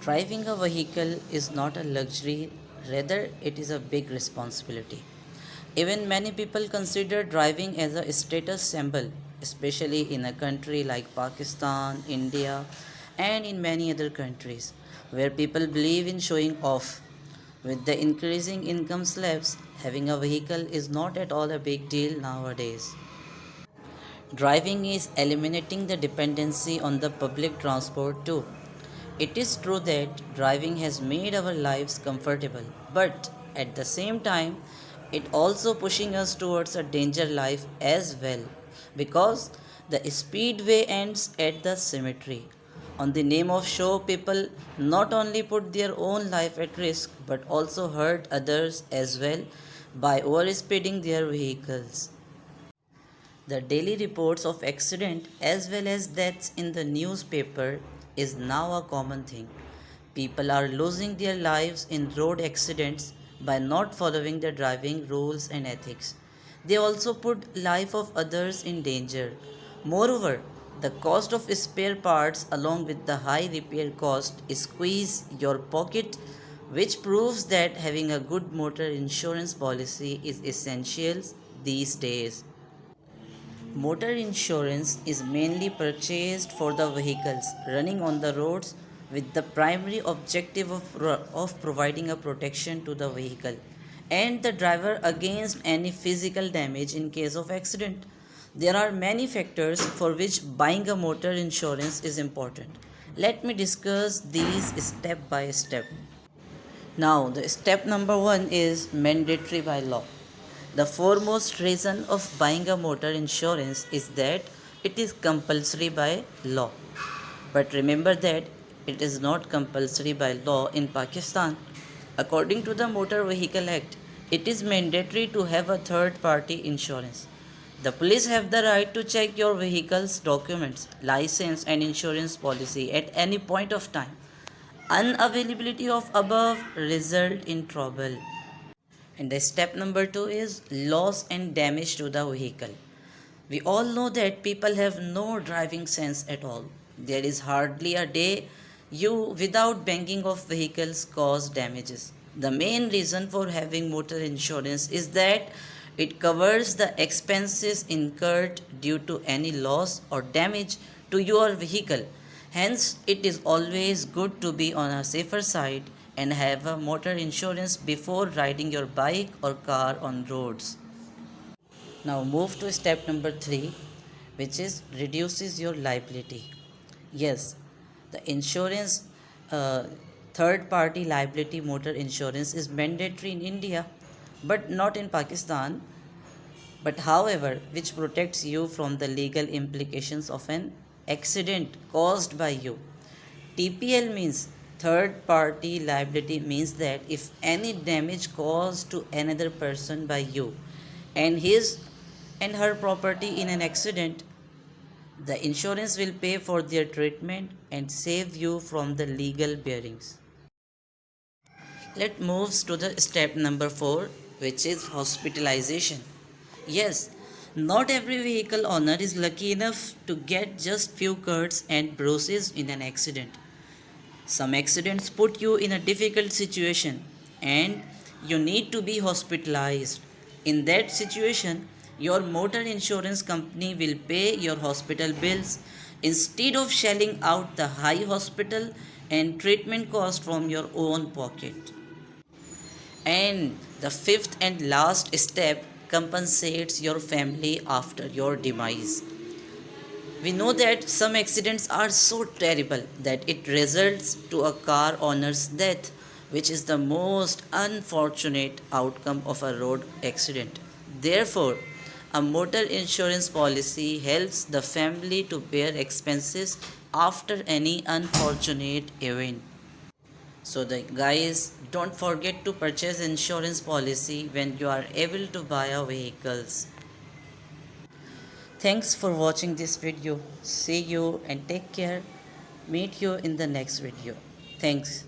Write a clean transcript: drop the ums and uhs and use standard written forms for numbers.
Driving a vehicle is not a luxury, rather, it is a big responsibility. Even many people consider driving as a status symbol, especially in a country like Pakistan, India, and in many other countries where people believe in showing off. With the increasing income slabs, having a vehicle is not at all a big deal nowadays. Driving is eliminating the dependency on the public transport too. It is true that driving has made our lives comfortable, but at the same time, it also pushing us towards a danger life as well because the speedway ends at the cemetery. On the name of show, people not only put their own life at risk but also hurt others as well by overspeeding their vehicles. The daily reports of accident as well as deaths in the newspaper is now a common thing. People are losing their lives in road accidents by not following the driving rules and ethics. They also put life of others in danger. Moreover, the cost of spare parts along with the high repair cost squeeze your pocket, which proves that having a good motor insurance policy is essential these days. Motor insurance is mainly purchased for the vehicles running on the roads with the primary objective of providing a protection to the vehicle and the driver against any physical damage in case of accident. There are many factors for which buying a motor insurance is important. Let me discuss these step by step. Now, the step number one is mandatory by law. The foremost reason of buying a motor insurance is that it is compulsory by law. But remember that it is not compulsory by law in Pakistan. According to the Motor Vehicle Act, it is mandatory to have a third party insurance. The police have the right to check your vehicle's documents, license, and insurance policy at any point of time. Unavailability of above result in trouble. And the step number two is loss and damage to the vehicle. We all know that people have no driving sense at all. There is hardly a day you without banging of vehicles cause damages. The main reason for having motor insurance is that it covers the expenses incurred due to any loss or damage to your vehicle. Hence, it is always good to be on a safer side and have a motor insurance before riding your bike or car on roads. Now move to step number 3, which is reduces your liability. Yes, the insurance third party liability motor insurance is mandatory in India but not in Pakistan, but however which protects you from the legal implications of an accident caused by you. TPL means third party liability means that if any damage caused to another person by you and his and her property in an accident, the insurance will pay for their treatment and save you from the legal bearings. Let's move to the step number 4, which is hospitalization. Yes, not every vehicle owner is lucky enough to get just few cuts and bruises in an accident. Some accidents put you in a difficult situation and you need to be hospitalized. In that situation, your motor insurance company will pay your hospital bills instead of shelling out the high hospital and treatment cost from your own pocket. And the fifth and last step compensates your family after your demise. We know that some accidents are so terrible that it results to a car owner's death, which is the most unfortunate outcome of a road accident. Therefore, a motor insurance policy helps the family to bear expenses after any unfortunate event. So the guys, don't forget to purchase insurance policy when you are able to buy a vehicles. Thanks for watching this video. See you and take care. Meet you in the next video. Thanks.